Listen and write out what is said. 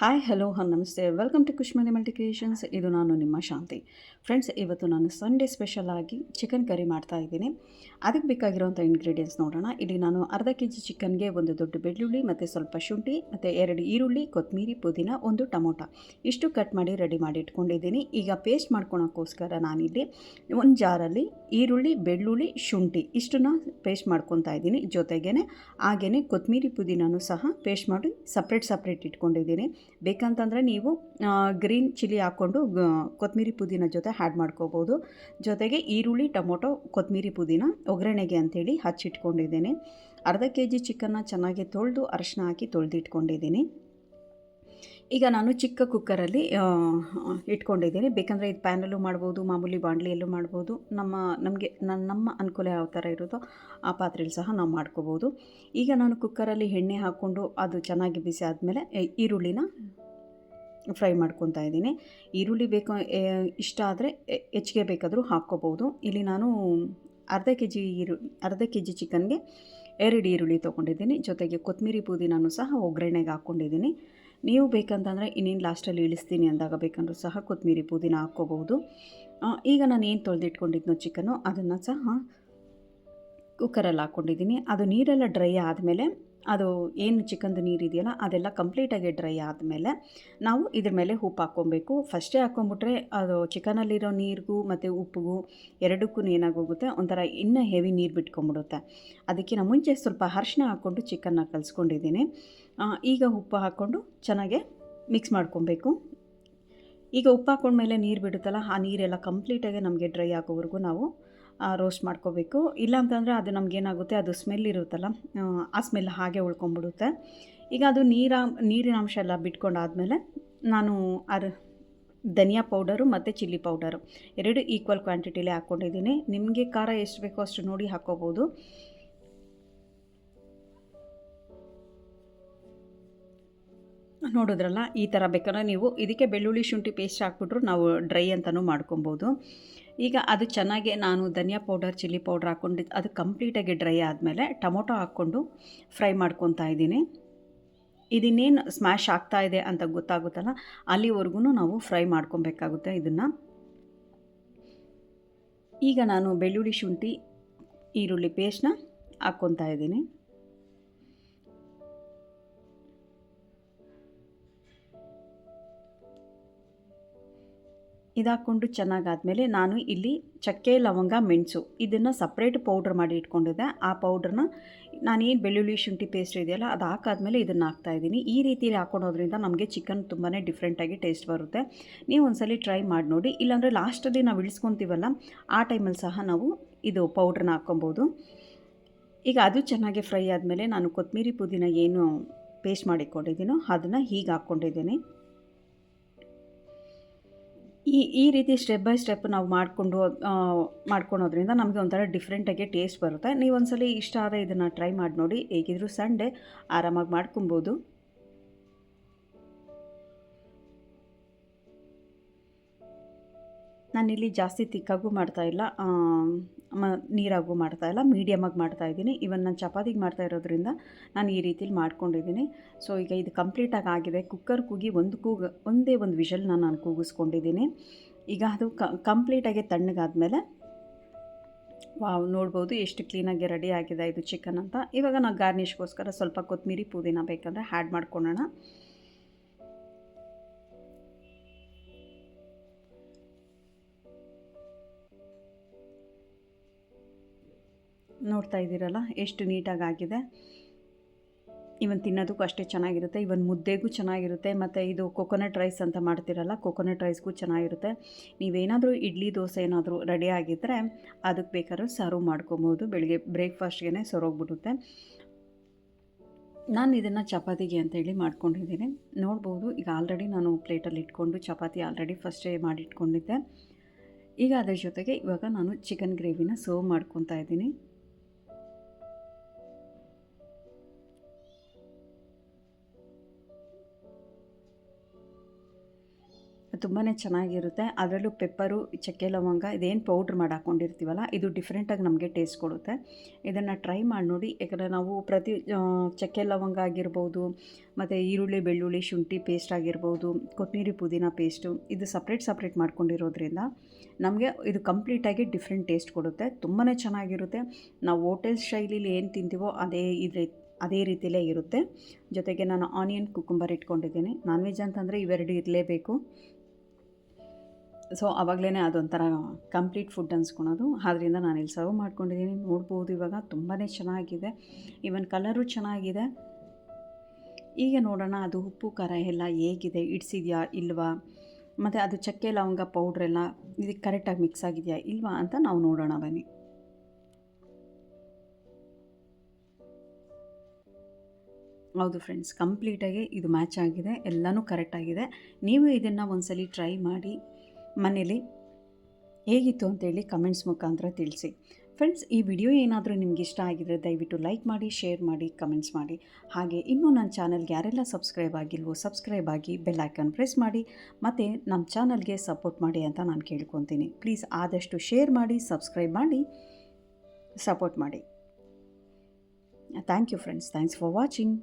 Hi hello ನಮಸ್ತೆ welcome to ಕುಶ್ಮನಿ multi creations. ಇದು ನಾನು ನಿಮ್ಮ ಶಾಂತಿ. ಫ್ರೆಂಡ್ಸ್, ಇವತ್ತು ನಾನು ಸಂಡೇ ಸ್ಪೆಷಲ್ ಆಗಿ ಚಿಕನ್ ಕರಿ ಮಾಡ್ತಾ ಇದ್ದೀನಿ. ಅದಕ್ಕೆ ಬೇಕಾಗಿರೋಂಥ ಇಂಗ್ರೀಡಿಯೆಂಟ್ಸ್ ನೋಡೋಣ. ಇಲ್ಲಿ ನಾನು ಅರ್ಧ ಕೆ ಜಿ ಚಿಕನ್ಗೆ ಒಂದು ದೊಡ್ಡ ಬೆಳ್ಳುಳ್ಳಿ ಮತ್ತು ಸ್ವಲ್ಪ ಶುಂಠಿ ಮತ್ತು 2 ಈರುಳ್ಳಿ, ಕೊತ್ತಂಬರಿ, ಪುದೀನ, ಒಂದು ಟೊಮೊಟೊ ಇಷ್ಟು ಕಟ್ ಮಾಡಿ ರೆಡಿ ಮಾಡಿ ಇಟ್ಕೊಂಡಿದ್ದೀನಿ. ಈಗ ಪೇಸ್ಟ್ ಮಾಡ್ಕೊಳೋಕ್ಕೋಸ್ಕರ ನಾನಿಲ್ಲಿ ಒಂದು ಜಾರಲ್ಲಿ ಈರುಳ್ಳಿ, ಬೆಳ್ಳುಳ್ಳಿ, ಶುಂಠಿ ಇಷ್ಟನ್ನು ಪೇಸ್ಟ್ ಮಾಡ್ಕೊತಾ ಇದ್ದೀನಿ. ಹಾಗೆಯೇ ಕೊತ್ತಂಬರಿ, ಪುದೀನೂ ಸಹ ಪೇಸ್ಟ್ ಮಾಡಿ ಸಪ್ರೇಟ್ ಇಟ್ಕೊಂಡಿದ್ದೀನಿ. ಬೇಕಂತಂದರೆ ನೀವು ಗ್ರೀನ್ ಚಿಲ್ಲಿ ಹಾಕ್ಕೊಂಡು ಕೊತ್ತಂಬರಿ ಪುದೀನ ಜೊತೆ ಆ್ಯಡ್ ಮಾಡ್ಕೋಬೋದು. ಜೊತೆಗೆ ಈರುಳ್ಳಿ, ಟೊಮೊಟೊ, ಕೊತ್ತಂಬರಿ ಪುದೀನ ಒಗ್ಗರಣೆಗೆ ಅಂಥೇಳಿ ಹಚ್ಚಿಟ್ಕೊಂಡಿದ್ದೀನಿ. ಅರ್ಧ ಕೆ ಜಿ ಚಿಕನ್ನ ಚೆನ್ನಾಗಿ ತೊಳೆದು ಅರಶಿನ ಹಾಕಿ ತೊಳೆದಿಟ್ಕೊಂಡಿದ್ದೀನಿ. ಈಗ ನಾನು ಚಿಕ್ಕ ಕುಕ್ಕರಲ್ಲಿ ಇಟ್ಕೊಂಡಿದ್ದೀನಿ. ಬೇಕಂದರೆ ಇದು ಪ್ಯಾನಲ್ಲೂ ಮಾಡ್ಬೋದು, ಮಾಮೂಲಿ ಬಾಣಲಿಯಲ್ಲೂ ಮಾಡ್ಬೋದು. ನಮ್ಮ ಅನುಕೂಲ ಯಾವ ಥರ ಇರುತ್ತೋ ಆ ಪಾತ್ರೆಯಲ್ಲಿ ಸಹ ನಾವು ಮಾಡ್ಕೋಬೋದು. ಈಗ ನಾನು ಕುಕ್ಕರಲ್ಲಿ ಎಣ್ಣೆ ಹಾಕ್ಕೊಂಡು ಅದು ಚೆನ್ನಾಗಿ ಬಿಸಿ ಆದಮೇಲೆ ಈರುಳ್ಳಿನ ಫ್ರೈ ಮಾಡ್ಕೊತಾ ಇದ್ದೀನಿ. ಈರುಳ್ಳಿ ಇಷ್ಟ ಆದರೆ ಹೆಚ್ಚಿಗೆ ಬೇಕಾದರೂ ಹಾಕ್ಕೋಬೋದು. ಇಲ್ಲಿ ನಾನು ಅರ್ಧ ಕೆ ಜಿ ಚಿಕನ್ಗೆ 2 ಈರುಳ್ಳಿ ತೊಗೊಂಡಿದ್ದೀನಿ. ಜೊತೆಗೆ ಕೊತ್ತಂಬರಿ ಪುದೀನೂ ಸಹ ಒಗ್ಗರಣೆಗೆ ಹಾಕ್ಕೊಂಡಿದ್ದೀನಿ. ನೀವು ಬೇಕಂತಂದರೆ ಇನ್ನೇನು ಲಾಸ್ಟಲ್ಲಿ ಇಳಿಸ್ತೀನಿ ಅಂದಾಗ ಬೇಕಂದ್ರೂ ಸಹ ಕೊತ್ತಂಬರಿ ಪುದೀನ ಹಾಕ್ಕೋಬೋದು. ಈಗ ನಾನು ಏನು ತೊಳೆದಿಟ್ಕೊಂಡಿದ್ನೋ ಚಿಕನ್ನು ಅದನ್ನು ಸಹ ಕುಕ್ಕರಲ್ಲಿ ಹಾಕ್ಕೊಂಡಿದ್ದೀನಿ. ಅದು ನೀರೆಲ್ಲ ಡ್ರೈ ಆದಮೇಲೆ, ಅದು ಏನು ಚಿಕನ್ದು ನೀರಿದೆಯಲ್ಲ ಅದೆಲ್ಲ ಕಂಪ್ಲೀಟಾಗಿ ಡ್ರೈ ಆದಮೇಲೆ ನಾವು ಇದ್ರ ಮೇಲೆ ಉಪ್ಪು ಹಾಕ್ಕೊಬೇಕು. ಫಸ್ಟೇ ಹಾಕ್ಕೊಂಬಿಟ್ರೆ ಅದು ಚಿಕನಲ್ಲಿರೋ ನೀರಿಗೂ ಮತ್ತು ಉಪ್ಪಿಗೂ ಎರಡಕ್ಕೂ ಏನಾಗೋಗುತ್ತೆ, ಒಂಥರ ಇನ್ನೂ ಹೆವಿ ನೀರು ಬಿಟ್ಕೊಂಬಿಡುತ್ತೆ. ಅದಕ್ಕಿಂತ ಮುಂಚೆ ಸ್ವಲ್ಪ ಅರಿಶಿನ ಹಾಕ್ಕೊಂಡು ಚಿಕನ್ನ ಕಲಿಸ್ಕೊಂಡಿದ್ದೀನಿ. ಈಗ ಉಪ್ಪು ಹಾಕ್ಕೊಂಡು ಚೆನ್ನಾಗೆ ಮಿಕ್ಸ್ ಮಾಡ್ಕೊಬೇಕು. ಈಗ ಉಪ್ಪು ಹಾಕ್ಕೊಂಡ್ಮೇಲೆ ನೀರು ಬಿಡುತ್ತಲ್ಲ, ಆ ನೀರೆಲ್ಲ ಕಂಪ್ಲೀಟಾಗಿ ನಮಗೆ ಡ್ರೈ ಆಗೋವರೆಗೂ ನಾವು ರೋಸ್ಟ್ ಮಾಡ್ಕೋಬೇಕು. ಇಲ್ಲಾಂತಂದರೆ ಅದು ನಮಗೇನಾಗುತ್ತೆ, ಅದು ಸ್ಮೆಲ್ ಇರುತ್ತಲ್ಲ, ಆ ಸ್ಮೆಲ್ ಹಾಗೆ ಉಳ್ಕೊಂಬಿಡುತ್ತೆ. ಈಗ ಅದು ನೀರಿನ ಅಂಶ ಎಲ್ಲ ಬಿಟ್ಕೊಂಡಾದಮೇಲೆ ನಾನು ಧನಿಯಾ ಪೌಡರು ಮತ್ತು ಚಿಲ್ಲಿ ಪೌಡರು 2 ಈಕ್ವಲ್ ಕ್ವಾಂಟಿಟಿಲೇ ಹಾಕ್ಕೊಂಡಿದ್ದೀನಿ. ನಿಮಗೆ ಖಾರ ಎಷ್ಟು ಬೇಕೋ ಅಷ್ಟು ನೋಡಿ ಹಾಕ್ಕೋಬೋದು. ನೋಡಿದ್ರಲ್ಲ, ಈ ಥರ ಬೇಕಾದ್ರೆ ನೀವು ಇದಕ್ಕೆ ಬೆಳ್ಳುಳ್ಳಿ ಶುಂಠಿ ಪೇಸ್ಟ್ ಹಾಕ್ಬಿಟ್ರು ನಾವು ಡ್ರೈ ಅಂತಲೂ ಮಾಡ್ಕೊಬೋದು. ಈಗ ಅದು ಚೆನ್ನಾಗಿ ನಾನು ಧನಿಯಾ ಪೌಡರ್, ಚಿಲ್ಲಿ ಪೌಡರ್ ಹಾಕ್ಕೊಂಡಿದ್ದು ಅದು ಕಂಪ್ಲೀಟಾಗಿ ಡ್ರೈ ಆದಮೇಲೆ ಟೊಮೊಟೊ ಹಾಕ್ಕೊಂಡು ಫ್ರೈ ಮಾಡ್ಕೊತಾ ಇದ್ದೀನಿ. ಇದನ್ನೇನು ಸ್ಮ್ಯಾಶ್ ಆಗ್ತಾ ಇದೆ ಅಂತ ಗೊತ್ತಾಗುತ್ತಲ್ಲ, ಅಲ್ಲಿವರೆಗೂ ನಾವು ಫ್ರೈ ಮಾಡ್ಕೊಬೇಕಾಗುತ್ತೆ ಇದನ್ನು. ಈಗ ನಾನು ಬೆಳ್ಳುಳ್ಳಿ ಶುಂಠಿ ಈರುಳ್ಳಿ ಪೇಸ್ಟ್ನ ಹಾಕ್ಕೊತಾ ಇದ್ದೀನಿ. ಇದಾಕ್ಕೊಂಡು ಚೆನ್ನಾಗಾದಮೇಲೆ ನಾನು ಇಲ್ಲಿ ಚಕ್ಕೆ, ಲವಂಗ, ಮೆಣಸು ಇದನ್ನು ಸಪ್ರೇಟ್ ಪೌಡ್ರ್ ಮಾಡಿ ಇಟ್ಕೊಂಡಿದ್ದೆ. ಆ ಪೌಡ್ರನ್ನ ನಾನೇನು ಬೆಳ್ಳುಳ್ಳಿ ಶುಂಠಿ ಪೇಸ್ಟ್ ಇದೆಯಲ್ಲ ಅದು ಹಾಕಾದ್ಮೇಲೆ ಇದನ್ನು ಹಾಕ್ತಾಯಿದ್ದೀನಿ. ಈ ರೀತಿಯಲ್ಲಿ ಹಾಕ್ಕೊಳೋದ್ರಿಂದ ನಮಗೆ ಚಿಕನ್ ತುಂಬಾ ಡಿಫ್ರೆಂಟಾಗಿ ಟೇಸ್ಟ್ ಬರುತ್ತೆ. ನೀವು ಒಂದ್ಸಲ ಟ್ರೈ ಮಾಡಿ ನೋಡಿ. ಇಲ್ಲಾಂದರೆ ಲಾಸ್ಟಲ್ಲಿ ನಾವು ಇಳಿಸ್ಕೊತೀವಲ್ಲ ಆ ಟೈಮಲ್ಲಿ ಸಹ ನಾವು ಇದು ಪೌಡ್ರನ್ನ ಹಾಕ್ಕೊಬೋದು. ಈಗ ಅದು ಚೆನ್ನಾಗಿ ಫ್ರೈ ಆದಮೇಲೆ ನಾನು ಕೊತ್ತಂಬರಿ ಪುದೀನ ಏನು ಪೇಸ್ಟ್ ಮಾಡಿಕೊಂಡಿದ್ದೀನೋ ಅದನ್ನು ಹೀಗೆ ಹಾಕ್ಕೊಂಡಿದ್ದೀನಿ. ಈ ರೀತಿ ಸ್ಟೆಪ್ ಬೈ ಸ್ಟೆಪ್ ನಾವು ಮಾಡ್ಕೊಳೋದ್ರಿಂದ ನಮಗೆ ಒಂಥರ ಡಿಫ್ರೆಂಟಾಗಿ ಟೇಸ್ಟ್ ಬರುತ್ತೆ. ನೀವು ಒಂದ್ಸಲ ಇಷ್ಟ ಆದರೆ ಇದನ್ನು ಟ್ರೈ ಮಾಡಿ ನೋಡಿ. ಹೇಗಿದ್ರೂ ಸಂಡೇ ಆರಾಮಾಗಿ ಮಾಡ್ಕೊಬೋದು. ನಾನಿಲ್ಲಿ ಜಾಸ್ತಿ ತಿಕ್ಕಾಗೂ ಮಾಡ್ತಾಯಿಲ್ಲ, ನೀರಾಗೂ ಮಾಡ್ತಾಯಿಲ್ಲ, ಮೀಡಿಯಮಾಗಿ ಮಾಡ್ತಾಯಿದ್ದೀನಿ. ಇವನ್ ನಾನು ಚಪಾತಿಗೆ ಮಾಡ್ತಾ ಇರೋದ್ರಿಂದ ನಾನು ಈ ರೀತಿಲಿ ಮಾಡ್ಕೊಂಡಿದ್ದೀನಿ. ಸೊ ಈಗ ಇದು ಕಂಪ್ಲೀಟಾಗಿ ಆಗಿದೆ. ಕುಕ್ಕರ್ ಕೂಗಿ ಒಂದೇ ಒಂದು ವಿಷಲ್ನ ನಾನು ಕೂಗಿಸ್ಕೊಂಡಿದ್ದೀನಿ. ಈಗ ಅದು ಕಂಪ್ಲೀಟಾಗಿ ತಣ್ಣಗಾದ್ಮೇಲೆ ನೋಡ್ಬೋದು ಎಷ್ಟು ಕ್ಲೀನಾಗಿ ರೆಡಿ ಆಗಿದೆ ಇದು ಚಿಕನ್ ಅಂತ. ಇವಾಗ ನಾವು ಗಾರ್ನಿಷ್ಗೋಸ್ಕರ ಸ್ವಲ್ಪ ಕೊತ್ತಂಬರಿ ಪುದೀನ ಬೇಕಂದರೆ ಆ್ಯಡ್ ಮಾಡ್ಕೊಳ್ಳೋಣ. ನೋಡ್ತಾ ಇದ್ದೀರಲ್ಲ ಎಷ್ಟು ನೀಟಾಗಾಗಿದೆ. ಇವನ್ ತಿನ್ನೋದಕ್ಕೂ ಅಷ್ಟೇ ಚೆನ್ನಾಗಿರುತ್ತೆ. ಇವನ್ ಮುದ್ದೆಗೂ ಚೆನ್ನಾಗಿರುತ್ತೆ. ಮತ್ತು ಇದು ಕೊಕೊನಟ್ ರೈಸ್ ಅಂತ ಮಾಡ್ತಿರಲ್ಲ, ಕೊಕೊನಟ್ ರೈಸ್ಗೂ ಚೆನ್ನಾಗಿರುತ್ತೆ. ನೀವೇನಾದರೂ ಇಡ್ಲಿ, ದೋಸೆ ಏನಾದರೂ ರೆಡಿ ಆಗಿದ್ದರೆ ಅದಕ್ಕೆ ಬೇಕಾದ್ರೂ ಸರ್ವ್ ಮಾಡ್ಕೊಬೋದು. ಬೆಳಿಗ್ಗೆ ಬ್ರೇಕ್ಫಾಸ್ಟ್ಗೆ ಸರೋಗ್ಬಿಡುತ್ತೆ. ನಾನು ಇದನ್ನು ಚಪಾತಿಗೆ ಅಂತೇಳಿ ಮಾಡ್ಕೊಂಡಿದ್ದೀನಿ. ನೋಡ್ಬೋದು, ಈಗ ಆಲ್ರೆಡಿ ನಾನು ಪ್ಲೇಟಲ್ಲಿ ಇಟ್ಕೊಂಡು ಚಪಾತಿ ಆಲ್ರೆಡಿ ಫಸ್ಟೇ ಮಾಡಿಟ್ಕೊಂಡಿದ್ದೆ. ಈಗ ಅದ್ರ ಜೊತೆಗೆ ಇವಾಗ ನಾನು ಚಿಕನ್ ಗ್ರೇವಿನ ಸರ್ವ್ ಮಾಡ್ಕೊತಾ ಇದ್ದೀನಿ. ತುಂಬಾ ಚೆನ್ನಾಗಿರುತ್ತೆ. ಅದರಲ್ಲೂ ಪೆಪ್ಪರು, ಚಕ್ಕೆ ಲವಂಗ ಇದೇನು ಪೌಡ್ರ್ ಮಾಡಿ ಹಾಕ್ಕೊಂಡಿರ್ತೀವಲ್ಲ, ಇದು ಡಿಫ್ರೆಂಟಾಗಿ ನಮಗೆ ಟೇಸ್ಟ್ ಕೊಡುತ್ತೆ. ಇದನ್ನು ಟ್ರೈ ಮಾಡಿ ನೋಡಿ. ಯಾಕಂದರೆ ನಾವು ಚಕ್ಕೆ ಲವಂಗ ಆಗಿರ್ಬೋದು, ಮತ್ತು ಈರುಳ್ಳಿ, ಬೆಳ್ಳುಳ್ಳಿ, ಶುಂಠಿ ಪೇಸ್ಟ್ ಆಗಿರ್ಬೋದು, ಕೊತ್ತಂಬರಿ, ಪುದೀನ ಪೇಸ್ಟು ಇದು ಸಪ್ರೇಟ್ ಮಾಡ್ಕೊಂಡಿರೋದ್ರಿಂದ ನಮಗೆ ಇದು ಕಂಪ್ಲೀಟಾಗಿ ಡಿಫ್ರೆಂಟ್ ಟೇಸ್ಟ್ ಕೊಡುತ್ತೆ. ತುಂಬಾ ಚೆನ್ನಾಗಿರುತ್ತೆ. ನಾವು ಹೋಟೆಲ್ ಶೈಲಿಲಿ ಏನು ತಿಂತೀವೋ ಅದೇ ರೀತಿಯಲ್ಲೇ ಇರುತ್ತೆ. ಜೊತೆಗೆ ನಾನು ಆನಿಯನ್, ಕುಕುಂಬರ್ ಇಟ್ಕೊಂಡಿದ್ದೀನಿ. ನಾನ್ ವೆಜ್ ಅಂತಂದರೆ ಇವೆರಡು ಇರಲೇಬೇಕು. ಸೊ ಆವಾಗಲೇ ಅದೊಂಥರ ಕಂಪ್ಲೀಟ್ ಫುಡ್ ಅನ್ಸ್ಕೊಳೋದು. ಆದ್ದರಿಂದ ನಾನಿಲ್ಲಿ ಸರ್ವ್ ಮಾಡ್ಕೊಂಡಿದ್ದೀನಿ. ನೋಡ್ಬೋದು ಇವಾಗ ತುಂಬಾ ಚೆನ್ನಾಗಿದೆ. ಈವನ್ ಕಲರು ಚೆನ್ನಾಗಿದೆ. ಈಗ ನೋಡೋಣ ಅದು ಉಪ್ಪು ಖಾರ ಎಲ್ಲ ಹೇಗಿದೆ, ಇಡ್ಸಿದೆಯಾ ಇಲ್ವಾ, ಮತ್ತು ಅದು ಚಕ್ಕೆ ಲವಂಗ ಪೌಡ್ರೆಲ್ಲ ಇದಕ್ಕೆ ಕರೆಕ್ಟಾಗಿ ಮಿಕ್ಸ್ ಆಗಿದೆಯಾ ಇಲ್ವಾ ಅಂತ ನಾವು ನೋಡೋಣ ಬನ್ನಿ. ಹೌದು ಫ್ರೆಂಡ್ಸ್, ಕಂಪ್ಲೀಟಾಗಿ ಇದು ಮ್ಯಾಚ್ ಆಗಿದೆ. ಎಲ್ಲನೂ ಕರೆಕ್ಟಾಗಿದೆ. ನೀವು ಇದನ್ನು ಒಂದ್ಸಲಿ ಟ್ರೈ ಮಾಡಿ ಮನೇಲಿ ಹೇಗಿತ್ತು ಅಂತೇಳಿ ಕಮೆಂಟ್ಸ್ ಮುಖಾಂತರ ತಿಳಿಸಿ. ಫ್ರೆಂಡ್ಸ್, ಈ ವಿಡಿಯೋ ಏನಾದರೂ ನಿಮ್ಗೆ ಇಷ್ಟ ಆಗಿದರೆ ದಯವಿಟ್ಟು ಲೈಕ್ ಮಾಡಿ, ಶೇರ್ ಮಾಡಿ, ಕಮೆಂಟ್ಸ್ ಮಾಡಿ. ಹಾಗೆ ಇನ್ನೂ ನನ್ನ ಚಾನಲ್ಗೆ ಯಾರೆಲ್ಲ ಸಬ್ಸ್ಕ್ರೈಬ್ ಆಗಿಲ್ವೋ ಸಬ್ಸ್ಕ್ರೈಬ್ ಆಗಿ ಬೆಲ್ ಐಕಾನ್ ಪ್ರೆಸ್ ಮಾಡಿ, ಮತ್ತು ನಮ್ಮ ಚಾನಲ್ಗೆ ಸಪೋರ್ಟ್ ಮಾಡಿ ಅಂತ ನಾನು ಕೇಳ್ಕೊತೀನಿ. ಪ್ಲೀಸ್ ಆದಷ್ಟು ಶೇರ್ ಮಾಡಿ, ಸಬ್ಸ್ಕ್ರೈಬ್ ಮಾಡಿ, ಸಪೋರ್ಟ್ ಮಾಡಿ. Thank you friends. Thanks for watching.